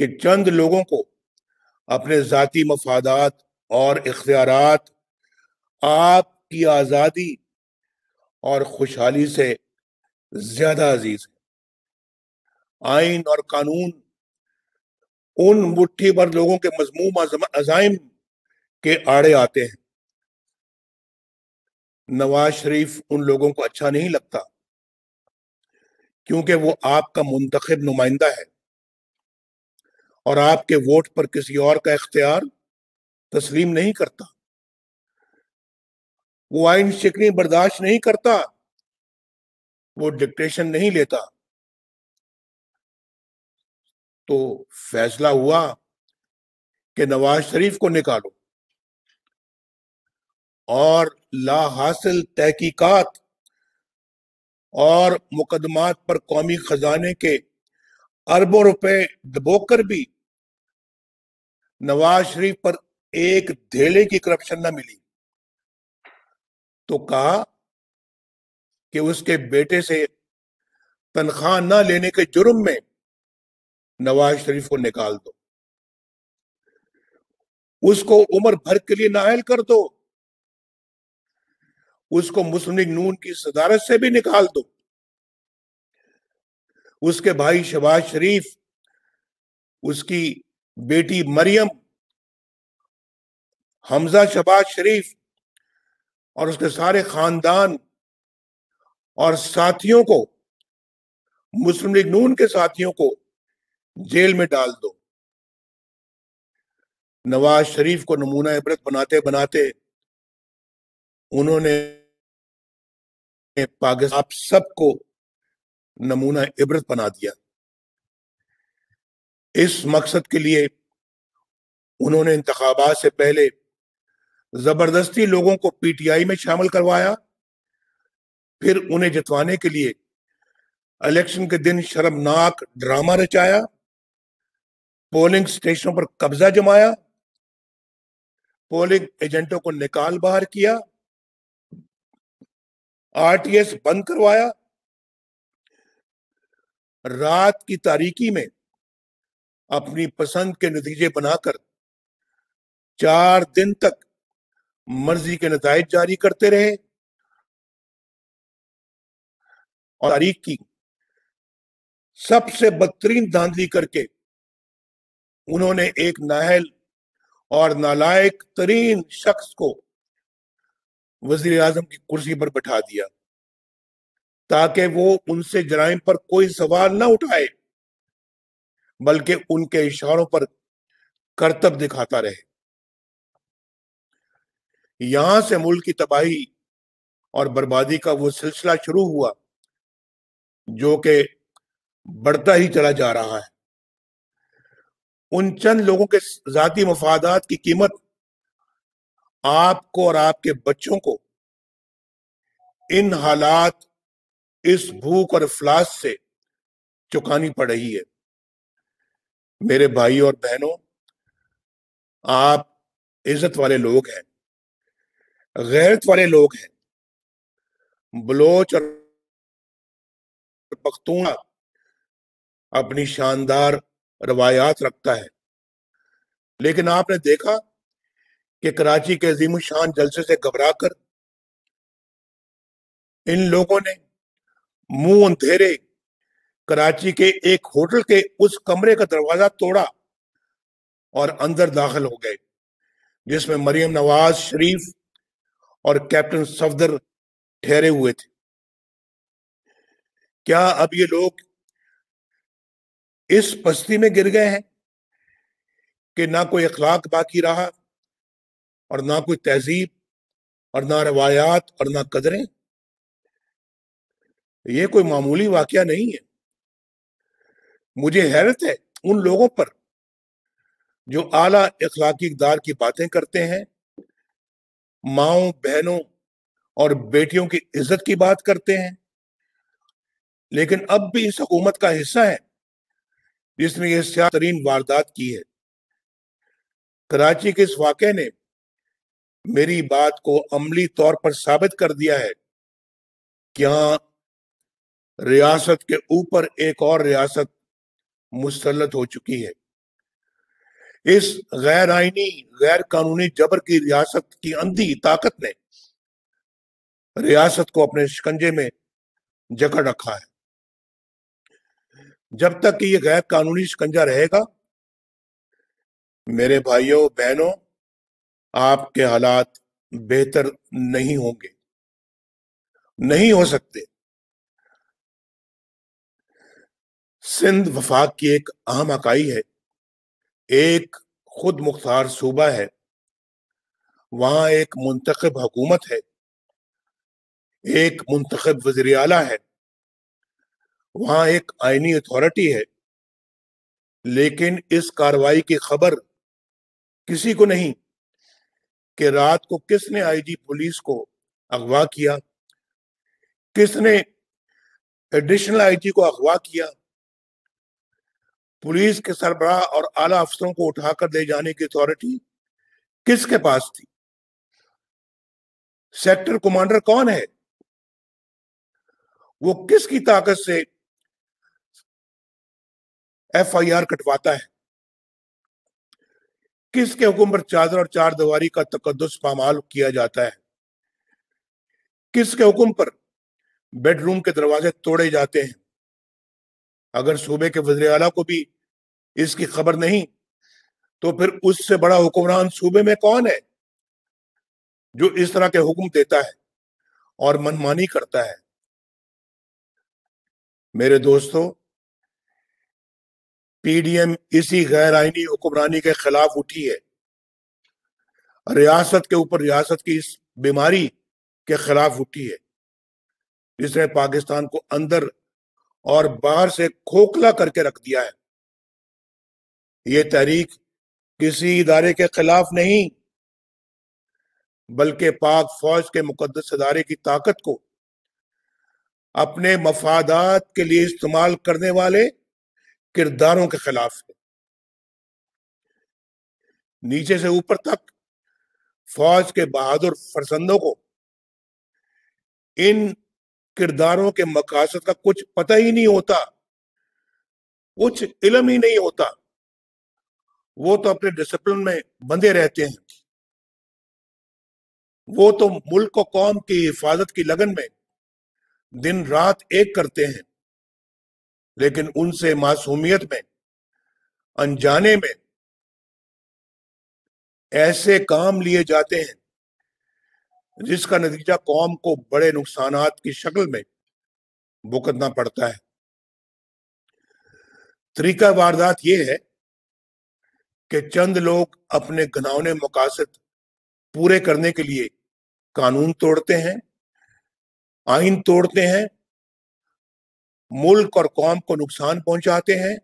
کہ چند لوگوں کو اپنے ذاتی مفادات اور اختیارات آپ کی آزادی اور خوشحالی سے زیادہ عزیز ہے۔ آئین اور قانون ان مٹھی بھر لوگوں کے مذموم عزائم کے آڑے آتے ہیں۔ نواز شریف ان لوگوں کو اچھا نہیں لگتا، کیونکہ وہ آپ کا منتخب نمائندہ ہے اور آپ کے ووٹ پر کسی اور کا اختیار تسلیم نہیں کرتا۔ وہ آئین شکنی برداشت نہیں کرتا، وہ ڈکٹیشن نہیں لیتا۔ تو فیصلہ ہوا کہ نواز شریف کو نکالو اور لا حاصل تحقیقات اور مقدمات پر قومی خزانے کے اربوں روپے ڈبو کر بھی نواز شریف پر ایک دھیلے کی کرپشن نہ ملی، تو کہا کہ اس کے بیٹے سے تنخواہ نہ لینے کے جرم میں نواز شریف کو نکال دو، اس کو عمر بھر کے لیے نااہل کر دو، اس کو مسلم لیگ نون کی صدارت سے بھی نکال دو، اس کے بھائی شہباز شریف، اس کی بیٹی مریم، حمزہ شہباز شریف اور اس کے سارے خاندان اور ساتھیوں کو، مسلم لیگ نون کے ساتھیوں کو جیل میں ڈال دو۔ نواز شریف کو نمونہ عبرت بناتے بناتے انہوں نے پاکستان آپ سب کو نمونہ عبرت بنا دیا۔ اس مقصد کے لیے انہوں نے انتخابات سے پہلے زبردستی لوگوں کو پی ٹی آئی میں شامل کروایا، پھر انہیں جتوانے کے لیے الیکشن کے دن شرمناک ڈرامہ رچایا، پولنگ سٹیشنوں پر قبضہ جمایا، پولنگ ایجنٹوں کو نکال باہر کیا، آر ٹی ایس بند کروایا، رات کی تاریکی میں اپنی پسند کے نتیجے بنا کر 4 دن تک مرضی کے نتائج جاری کرتے رہے، اور تاریخ کی سب سے بدترین دھاندلی کر کے انہوں نے ایک نااہل اور نالائق ترین شخص کو وزیر اعظم کی کرسی پر بٹھا دیا تاکہ وہ ان سے جرائم پر کوئی سوال نہ اٹھائے، بلکہ ان کے اشاروں پر کرتب دکھاتا رہے۔ یہاں سے ملک کی تباہی اور بربادی کا وہ سلسلہ شروع ہوا جو کہ بڑھتا ہی چلا جا رہا ہے۔ ان چند لوگوں کے ذاتی مفادات کی قیمت آپ کو اور آپ کے بچوں کو ان حالات، اس بھوک اور افلاس سے چکانی پڑ رہی ہے۔ میرے بھائی اور بہنوں، آپ عزت والے لوگ ہیں، غیرت والے لوگ ہیں۔ بلوچ اور پختون اپنی شاندار روایات رکھتا ہے، لیکن آپ نے دیکھا کہ کراچی کے عظیم الشان جلسے سے گھبرا کر ان لوگوں نے منہ اندھیرے کراچی کے ایک ہوٹل کے اس کمرے کا دروازہ توڑا اور اندر داخل ہو گئے جس میں مریم نواز شریف اور کیپٹن صفدر ٹھہرے ہوئے تھے۔ کیا اب یہ لوگ اس پستی میں گر گئے ہیں کہ نہ کوئی اخلاق باقی رہا اور نہ کوئی تہذیب اور نہ روایات اور نہ قدریں؟ یہ کوئی معمولی واقعہ نہیں ہے۔ مجھے حیرت ہے ان لوگوں پر جو اعلیٰ اخلاقی اقدار کی باتیں کرتے ہیں، ماؤں، بہنوں اور بیٹیوں کی عزت کی بات کرتے ہیں، لیکن اب بھی اس حکومت کا حصہ ہے جس نے یہ سیاہ ترین واردات کی ہے۔ کراچی کے اس واقعے نے میری بات کو عملی طور پر ثابت کر دیا ہے کہ ہاں، ریاست کے اوپر ایک اور ریاست مسلط ہو چکی ہے۔ اس غیر آئینی غیر قانونی جبر کی ریاست کی اندھی طاقت نے ریاست کو اپنے شکنجے میں جکڑ رکھا ہے۔ جب تک کہ یہ غیر قانونی شکنجہ رہے گا، میرے بھائیوں بہنوں، آپ کے حالات بہتر نہیں ہوں گے، نہیں ہو سکتے۔ سندھ وفاق کی ایک اہم اکائی ہے، ایک خود مختار صوبہ ہے، وہاں ایک منتخب حکومت ہے، ایک منتخب وزیر اعلیٰ ہے، وہاں ایک آئینی اتھارٹی ہے، لیکن اس کارروائی کی خبر کسی کو نہیں کہ رات کو کس نے آئی جی پولیس کو اغوا کیا، کس نے ایڈیشنل آئی جی کو اغوا کیا، پولیس کے سربراہ اور اعلیٰ افسروں کو اٹھا کر لے جانے کی اتھارٹی کس کے پاس تھی، سیکٹر کمانڈر کون ہے، وہ کس کی طاقت سے ایف آئی آر کٹواتا ہے، کس کے حکم پر چادر اور چار دیواری کا تقدس پامال کیا جاتا ہے، کس کے حکم پر بیڈ روم کے دروازے توڑے جاتے ہیں۔ اگر صوبے کے وزیر اعلیٰ کو بھی اس کی خبر نہیں تو پھر اس سے بڑا حکمران صوبے میں کون ہے جو اس طرح کے حکم دیتا ہے اور منمانی کرتا ہے؟ میرے دوستو، پی ڈی ایم اسی غیر آئینی حکمرانی کے خلاف اٹھی ہے، ریاست کے اوپر ریاست کی اس بیماری کے خلاف اٹھی ہے جس نے پاکستان کو اندر اور باہر سے کھوکھلا کر کے رکھ دیا ہے۔ یہ تحریک کسی ادارے کے خلاف نہیں، بلکہ پاک فوج کے مقدس ادارے کی طاقت کو اپنے مفادات کے لیے استعمال کرنے والے کرداروں کے خلاف ہے۔ نیچے سے اوپر تک فوج کے بہادر فرزندوں کو ان کرداروں کے مقاصد کا کچھ پتہ ہی نہیں ہوتا، کچھ علم ہی نہیں ہوتا، وہ تو اپنے ڈسپلن میں بندھے رہتے ہیں، وہ تو ملک و قوم کی حفاظت کی لگن میں دن رات ایک کرتے ہیں، لیکن ان سے معصومیت میں، انجانے میں ایسے کام لیے جاتے ہیں جس کا نتیجہ قوم کو بڑے نقصانات کی شکل میں بھگتنا پڑتا ہے۔ طریقہ واردات یہ ہے کہ چند لوگ اپنے گھناؤنے مقاصد پورے کرنے کے لیے قانون توڑتے ہیں، آئین توڑتے ہیں، ملک اور قوم کو نقصان پہنچاتے ہیں،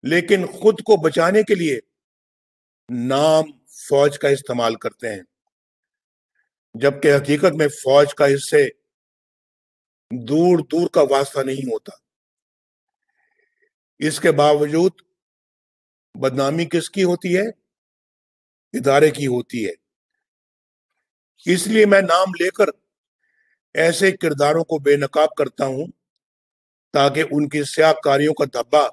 لیکن خود کو بچانے کے لیے نام فوج کا استعمال کرتے ہیں، جبکہ حقیقت میں فوج کا اس سے دور دور کا واسطہ نہیں ہوتا۔ اس کے باوجود بدنامی کس کی ہوتی ہے؟ ادارے کی ہوتی ہے۔ اس لیے میں نام لے کر ایسے کرداروں کو بے نقاب کرتا ہوں تاکہ ان کی سیاہ کاریوں کا دھبا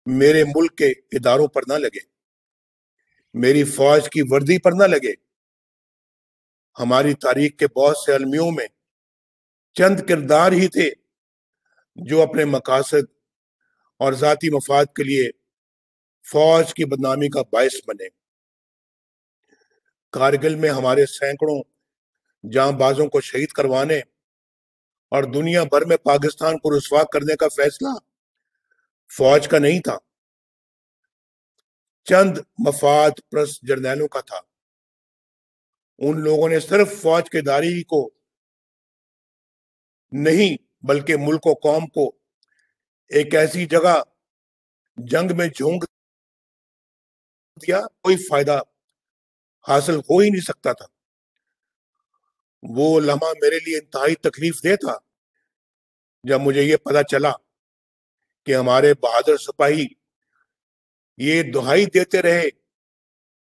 میرے ملک کے اداروں پر نہ لگے، میری فوج کی وردی پر نہ لگے۔ ہماری تاریخ کے بہت سے المیوں میں چند کردار ہی تھے جو اپنے مقاصد اور ذاتی مفاد کے لیے فوج کی بدنامی کا باعث بنے۔ کارگل میں ہمارے سینکڑوں جاں بازوں کو شہید کروانے اور دنیا بھر میں پاکستان کو رسوا کرنے کا فیصلہ فوج کا نہیں تھا، چند مفاد پرست جرنیلوں کا تھا۔ ان لوگوں نے صرف فوج کے ادارے کو نہیں بلکہ ملک و قوم کو ایک ایسی جگہ جنگ میں جھونک دیا کوئی فائدہ حاصل ہو ہی نہیں سکتا تھا۔ وہ لمحہ میرے لیے انتہائی تکلیف دہ تھا جب مجھے یہ پتا چلا کہ ہمارے بہادر سپاہی یہ دہائی دیتے رہے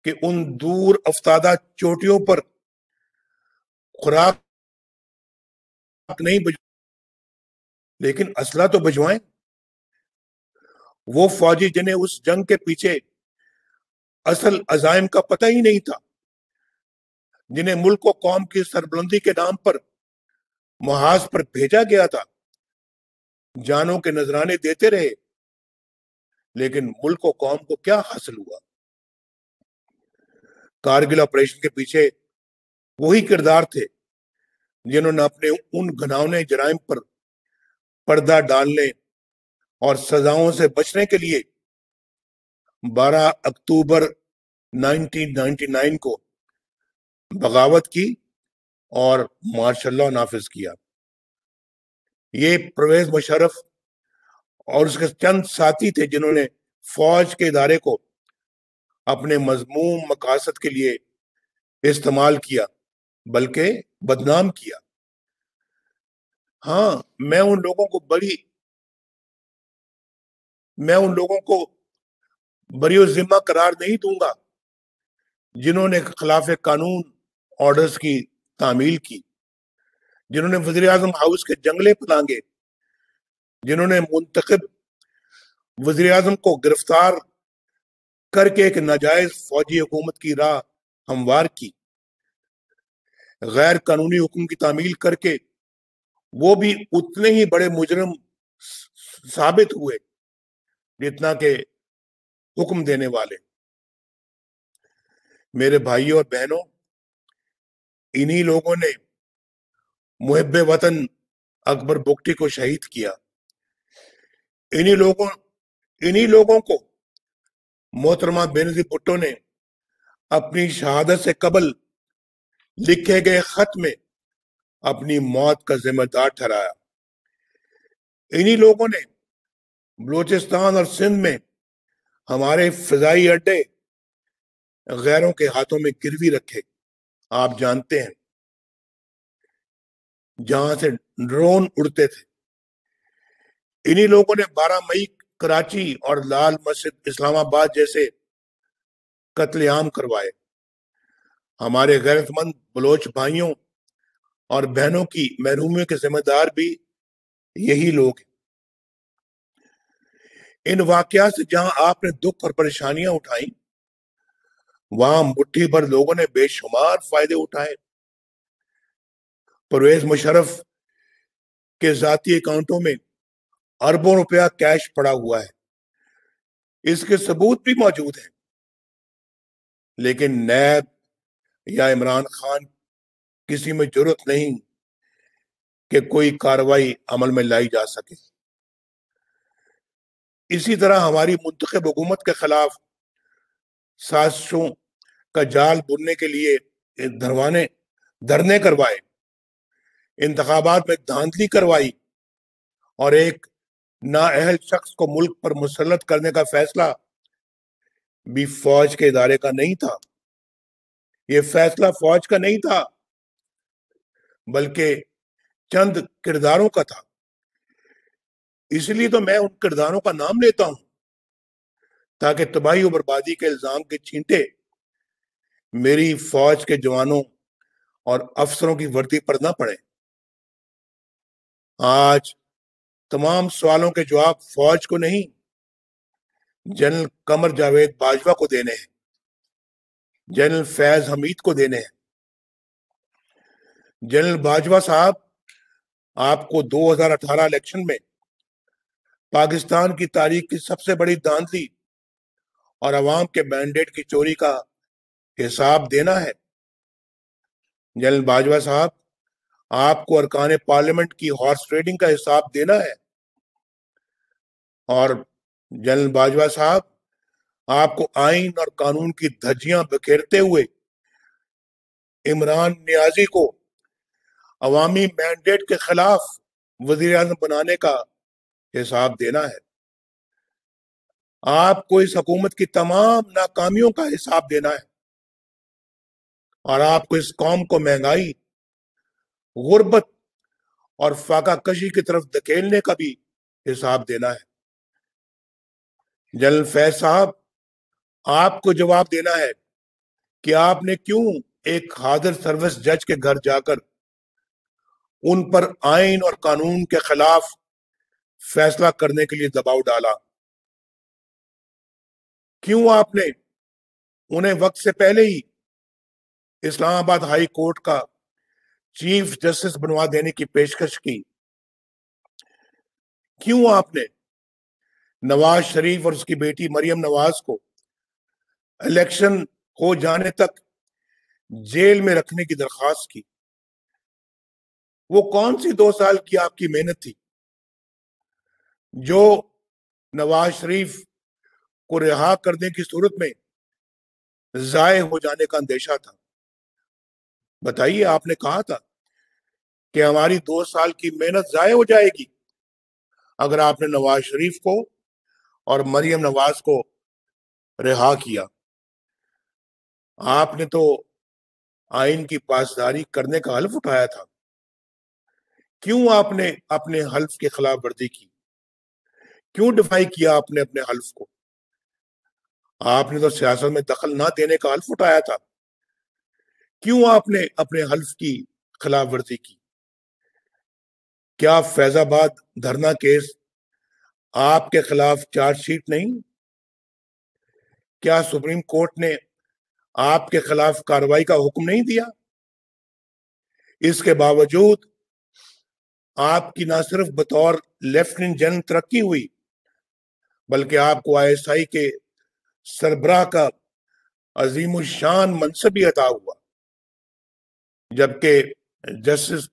کہ ان دور افتادہ چوٹیوں پر خوراک نہیں لیکن اسلحہ تو بھجوائیں۔ وہ فوجی جنہیں اس جنگ کے پیچھے اصل عزائم کا پتہ ہی نہیں تھا، جنہیں ملک و قوم کی سربلندی کے نام پر محاذ پر بھیجا گیا تھا، جانوں کے نذرانے دیتے رہے، لیکن ملک و قوم کو کیا حاصل ہوا؟ کارگل آپریشن کے پیچھے وہی کردار تھے جنہوں نے اپنے ان گھناؤنے جرائم پر پردہ ڈالنے اور سزاؤں سے بچنے کے لیے 12 اکتوبر 1999 کو بغاوت کی اور مارشل لاء نافذ کیا۔ یہ پرویز مشرف اور اس کے چند ساتھی تھے جنہوں نے فوج کے ادارے کو اپنے مذموم مقاصد کے لیے استعمال کیا، بلکہ بدنام کیا۔ ہاں، میں ان لوگوں کو بری و ذمہ قرار نہیں دوں گا جنہوں نے خلاف قانون آرڈرز کی تعمیل کی، جنہوں نے وزیر اعظم ہاؤس کے جنگلے پلانگے، جنہوں نے منتخب وزیر اعظم کو گرفتار کر کے ایک ناجائز فوجی حکومت کی راہ ہموار کی، غیر قانونی حکم کی تعمیل کر کے وہ بھی اتنے ہی بڑے مجرم ثابت ہوئے جتنا کہ حکم دینے والے۔ میرے بھائیوں اور بہنوں، انہی لوگوں نے محب وطن اکبر بگٹی کو شہید کیا۔ انہی لوگوں کو محترمہ بینظیر بھٹو نے اپنی شہادت سے قبل لکھے گئے خط میں اپنی موت کا ذمہ دار ٹھہرایا۔ انہی لوگوں نے بلوچستان اور سندھ میں ہمارے فضائی اڈے غیروں کے ہاتھوں میں گروی رکھے، آپ جانتے ہیں، جہاں سے ڈرون اڑتے تھے۔ انہی لوگوں نے 12 مئی کراچی اور لال مسجد اسلام آباد جیسے قتل عام کروائے۔ ہمارے غیرت مند بلوچ بھائیوں اور بہنوں کی محرومیوں کے ذمہ دار بھی یہی لوگ ہیں۔ ان واقعات سے جہاں آپ نے دکھ اور پریشانیاں اٹھائیں، وہاں مٹھی بھر لوگوں نے بے شمار فائدے اٹھائے۔ پرویز مشرف کے ذاتی اکاؤنٹوں میں اربوں روپیہ کیش پڑا ہوا ہے، اس کے ثبوت بھی موجود ہیں، لیکن نیب یا عمران خان کسی میں جرأت نہیں کہ کوئی کارروائی عمل میں لائی جا سکے۔ اسی طرح ہماری منتخب حکومت کے خلاف سازشوں کا جال بننے کے لیے دھرنے کروائے، انتخابات میں دھاندلی کروائی اور ایک نااہل شخص کو ملک پر مسلط کرنے کا فیصلہ بھی فوج کے ادارے کا نہیں تھا۔ یہ فیصلہ فوج کا نہیں تھا، بلکہ چند کرداروں کا تھا۔ اس لیے تو میں ان کرداروں کا نام لیتا ہوں تاکہ تباہی و بربادی کے الزام کے چھینٹے میری فوج کے جوانوں اور افسروں کی وردی پر نہ پڑے۔ آج تمام سوالوں کے جواب فوج کو نہیں، جنرل قمر جاوید باجوہ کو دینے ہیں، جنرل فیض حمید کو دینے ہیں۔ جنرل باجوہ صاحب، آپ کو 2018 الیکشن میں پاکستان کی تاریخ کی سب سے بڑی دھاندلی اور عوام کے مینڈیٹ کی چوری کا حساب دینا ہے۔ جنرل باجوہ صاحب، آپ کو ارکان پارلیمنٹ کی ہارس ٹریڈنگ کا حساب دینا ہے، اور جنرل باجوہ صاحب، آپ کو آئین اور قانون کی دھجیاں بکھیرتے ہوئے عمران نیازی کو عوامی مینڈیٹ کے خلاف وزیر اعظم بنانے کا حساب دینا ہے۔ آپ کو اس حکومت کی تمام ناکامیوں کا حساب دینا ہے، اور آپ کو اس قوم کو مہنگائی، غربت اور فاقہ کشی کی طرف دھکیلنے کا بھی حساب دینا ہے۔ جنرل فیض صاحب، آپ کو جواب دینا ہے کہ آپ نے کیوں ایک حاضر سروس جج کے گھر جا کر ان پر آئین اور قانون کے خلاف فیصلہ کرنے کے لیے دباؤ ڈالا۔ کیوں آپ نے انہیں وقت سے پہلے ہی اسلام آباد ہائی کورٹ کا چیف جسٹس بنوا دینے کی پیشکش کی؟ کیوں آپ نے نواز شریف اور اس کی بیٹی مریم نواز کو الیکشن ہو جانے تک جیل میں رکھنے کی درخواست کی؟ وہ کون سی 2 سال کی آپ کی محنت تھی جو نواز شریف کو رہا کرنے کی صورت میں ضائع ہو جانے کا اندیشہ تھا؟ بتائیے، آپ نے کہا تھا کہ ہماری 2 سال کی محنت ضائع ہو جائے گی اگر آپ نے نواز شریف کو اور مریم نواز کو رہا کیا۔ آپ نے تو آئین کی پاسداری کرنے کا حلف اٹھایا تھا، کیوں آپ نے اپنے حلف کی خلاف ورزی کی؟ کیوں ڈیفائی کیا آپ نے اپنے حلف کو؟ آپ نے تو سیاست میں دخل نہ دینے کا حلف اٹھایا تھا، کیوں آپ نے اپنے حلف کی خلاف ورزی کی؟ کیا فیض آباد دھرنا کیس آپ کے خلاف چارج شیٹ نہیں؟ کیا سپریم کورٹ نے آپ کے خلاف کارروائی کا حکم نہیں دیا؟ اس کے باوجود آپ کی نہ صرف بطور لیفٹیننٹ جنرل ترقی ہوئی بلکہ آپ کو آئی ایس آئی کے سربراہ کا عظیم الشان منصب بھی عطا ہوا، جبکہ جسٹس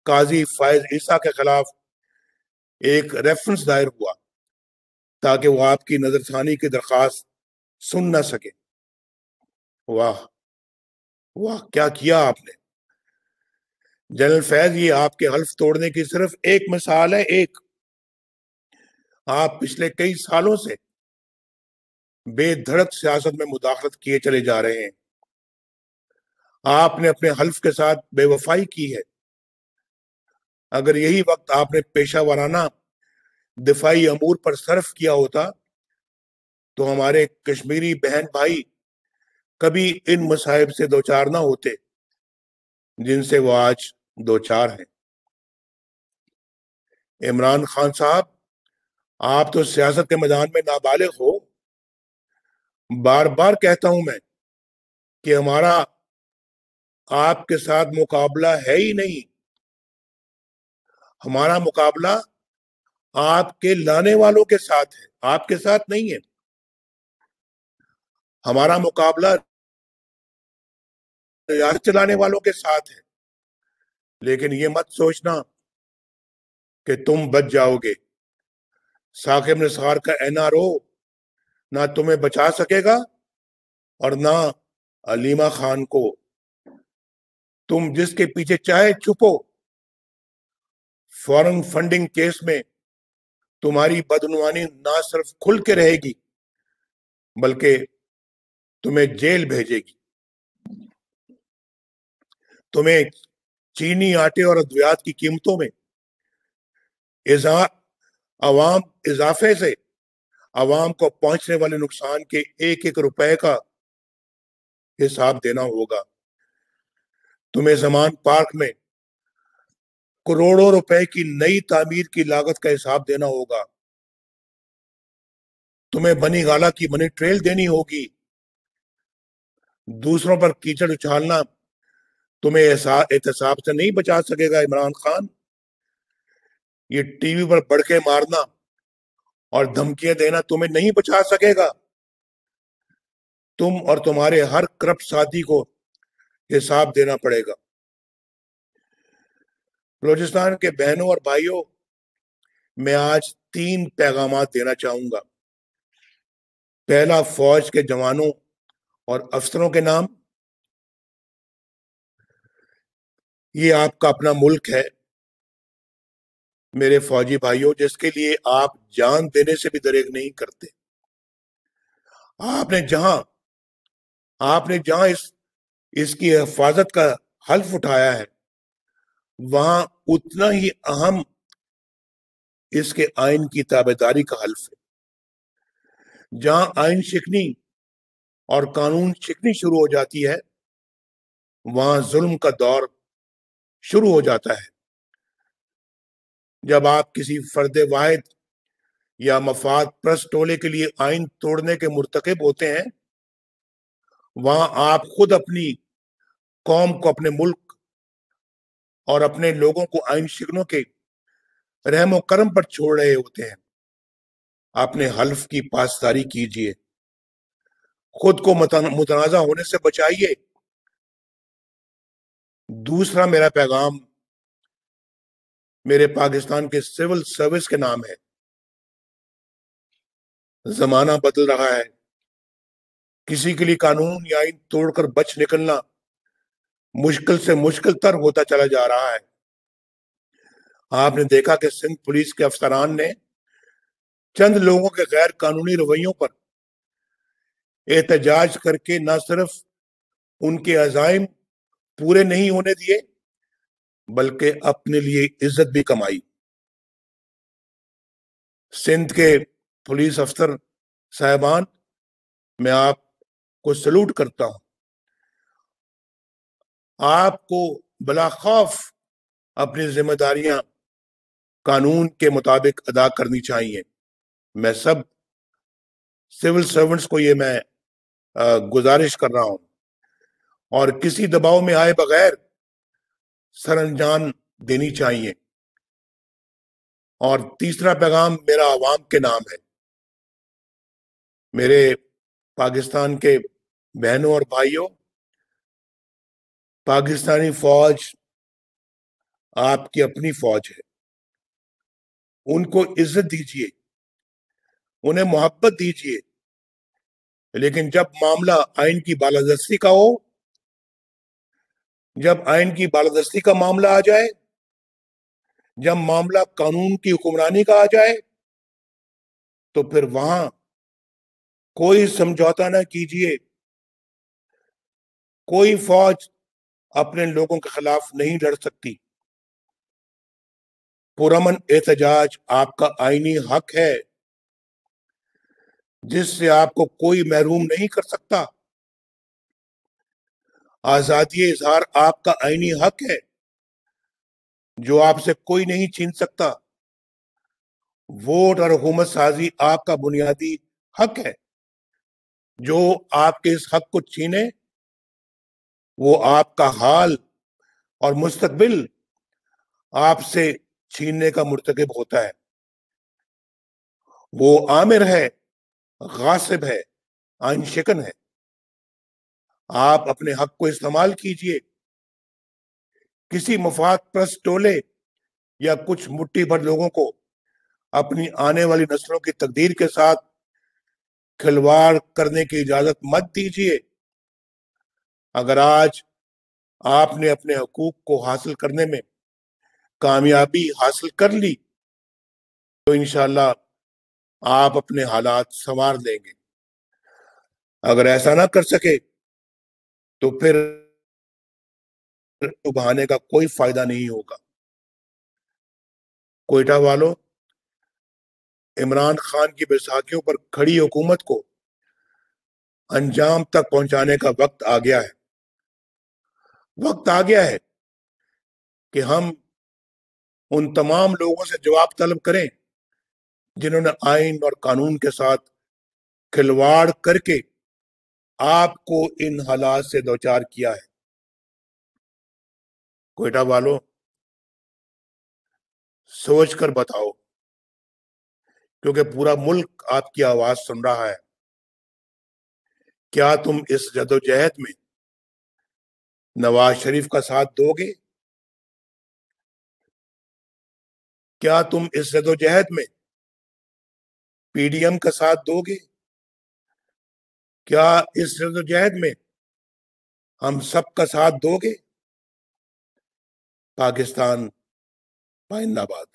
قاضی فائز عیسیٰ کے خلاف ایک ریفرنس دائر ہوا تاکہ وہ آپ کی نظر ثانی کی درخواست سن نہ سکے۔ واہ واہ، کیا کیا آپ نے! جنرل فیض، یہ آپ کے حلف توڑنے کی صرف ایک مثال ہے، ایک۔ آپ پچھلے کئی سالوں سے بے دھڑک سیاست میں مداخلت کیے چلے جا رہے ہیں۔ آپ نے اپنے حلف کے ساتھ بے وفائی کی ہے۔ اگر یہی وقت آپ نے پیشہ ورانہ دفاعی امور پر صرف کیا ہوتا تو ہمارے کشمیری بہن بھائی کبھی ان مصائب سے دوچار نہ ہوتے جن سے وہ آج دوچار ہیں۔ عمران خان صاحب، آپ تو سیاست کے میدان میں نابالغ ہو۔ بار بار کہتا ہوں میں کہ ہمارا آپ کے ساتھ مقابلہ ہے ہی نہیں۔ ہمارا مقابلہ آپ کے لانے والوں کے ساتھ ہے، آپ کے ساتھ نہیں ہے۔ ہمارا مقابلہ ریاست چلانے والوں کے ساتھ ہے۔ لیکن یہ مت سوچنا کہ تم بچ جاؤ گے۔ ثاقب نثار کا این آر او نہ تمہیں بچا سکے گا اور نہ علیمہ خان کو۔ تم جس کے پیچھے چاہے چھپو، فورن فنڈنگ کیس میں تمہاری بدعنوانی نہ صرف کھل کے رہے گی بلکہ تمہیں جیل بھیجے گی۔ تمہیں چینی، آٹے اور ادویات کی قیمتوں میں اضافے سے عوام کو پہنچنے والے نقصان کے ایک ایک روپے کا حساب دینا ہوگا۔ تمہیں زمان پارک میں کروڑوں روپے کی نئی تعمیر کی لاگت کا حساب دینا ہوگا۔ تمہیں بنی گالا کی منی ٹریل دینی ہوگی۔ دوسروں پر کیچڑ اچھالنا تمہیں احتساب سے نہیں بچا سکے گا عمران خان۔ یہ ٹی وی پر بڑکے مارنا اور دھمکیاں دینا تمہیں نہیں بچا سکے گا۔ تم اور تمہارے ہر کرپٹ ساتھی کو حساب دینا پڑے گا۔ بلوچستان کے بہنوں اور بھائیوں، میں آج 3 پیغامات دینا چاہوں گا۔ پہلا، فوج کے جوانوں اور افسروں کے نام۔ یہ آپ کا اپنا ملک ہے میرے فوجی بھائیوں، جس کے لیے آپ جان دینے سے بھی دریغ نہیں کرتے۔ آپ نے جہاں اس کی حفاظت کا حلف اٹھایا ہے وہاں اتنا ہی اہم اس کے آئین کی تابعداری کا حلف ہے۔ جہاں آئین شکنی اور قانون شکنی شروع ہو جاتی ہے وہاں ظلم کا دور شروع ہو جاتا ہے۔ جب آپ کسی فرد واحد یا مفاد پرست ٹولے کے لیے آئین توڑنے کے مرتکب ہوتے ہیں، وہاں آپ خود اپنی قوم کو، اپنے ملک اور اپنے لوگوں کو آئین شکنوں کے رحم و کرم پر چھوڑ رہے ہوتے ہیں۔ اپنے حلف کی پاسداری کیجیے، خود کو متنازع ہونے سے بچائیے۔ دوسرا میرا پیغام میرے پاکستان کے سول سروس کے نام ہے۔ زمانہ بدل رہا ہے، کسی کے لیے قانون یا آئین توڑ کر بچ نکلنا مشکل سے مشکل تر ہوتا چلا جا رہا ہے۔ آپ نے دیکھا کہ سندھ پولیس کے افسران نے چند لوگوں کے غیر قانونی رویوں پر احتجاج کر کے نہ صرف ان کے عزائم پورے نہیں ہونے دیے بلکہ اپنے لیے عزت بھی کمائی۔ سندھ کے پولیس افسر صاحبان، میں آپ کو سلوٹ کرتا ہوں۔ آپ کو بلا خوف اپنی ذمہ داریاں قانون کے مطابق ادا کرنی چاہیے۔ میں سب سول سرونٹس کو یہ میں گزارش کر رہا ہوں، اور کسی دباؤ میں آئے بغیر سر انجام دینی چاہیے۔ اور تیسرا پیغام میرا عوام کے نام ہے۔ میرے پاکستان کے بہنوں اور بھائیوں، پاکستانی فوج آپ کی اپنی فوج ہے۔ ان کو عزت دیجیے، انہیں محبت دیجیے، لیکن جب معاملہ آئین کی بالادستی کا ہو، جب آئین کی بالادستی کا معاملہ آ جائے، جب معاملہ قانون کی حکمرانی کا آ جائے، تو پھر وہاں کوئی سمجھوتا نہ کیجیے۔ کوئی فوج اپنے لوگوں کے خلاف نہیں لڑ سکتی۔ پرامن احتجاج آپ کا آئینی حق ہے، جس سے آپ کو کوئی محروم نہیں کر سکتا۔ آزادی اظہار آپ کا آئینی حق ہے، جو آپ سے کوئی نہیں چھین سکتا۔ ووٹ اور حکومت سازی آپ کا بنیادی حق ہے، جو آپ کے اس حق کو چھینے وہ آپ کا حال اور مستقبل آپ سے چھیننے کا مرتکب ہوتا ہے۔ وہ آمر ہے، غاصب ہے، آئین شکن ہے۔ آپ اپنے حق کو استعمال کیجئے۔ کسی مفاد پرست ٹولے یا کچھ مٹھی بھر لوگوں کو اپنی آنے والی نسلوں کی تقدیر کے ساتھ کھلواڑ کرنے کی اجازت مت دیجیے۔ اگر آج آپ نے اپنے حقوق کو حاصل کرنے میں کامیابی حاصل کر لی تو انشاءاللہ آپ اپنے حالات سنوار لیں گے۔ اگر ایسا نہ کر سکے تو پھر بہانے کا کوئی فائدہ نہیں ہوگا۔ کوئٹہ والوں، عمران خان کی بیساکھیوں پر کھڑی حکومت کو انجام تک پہنچانے کا وقت آ گیا ہے۔ وقت آ گیا ہے کہ ہم ان تمام لوگوں سے جواب طلب کریں جنہوں نے آئین اور قانون کے ساتھ کھلواڑ کر کے آپ کو ان حالات سے دوچار کیا ہے۔ کوئٹہ والوں، سوچ کر بتاؤ، کیونکہ پورا ملک آپ کی آواز سن رہا ہے۔ کیا تم اس جدوجہد میں نواز شریف کا ساتھ دو گے؟ کیا تم اس جدوجہد میں پی ڈی ایم کا ساتھ دو گے؟ کیا اس جدوجہد میں ہم سب کا ساتھ دو گے؟ پاکستان زندہ باد۔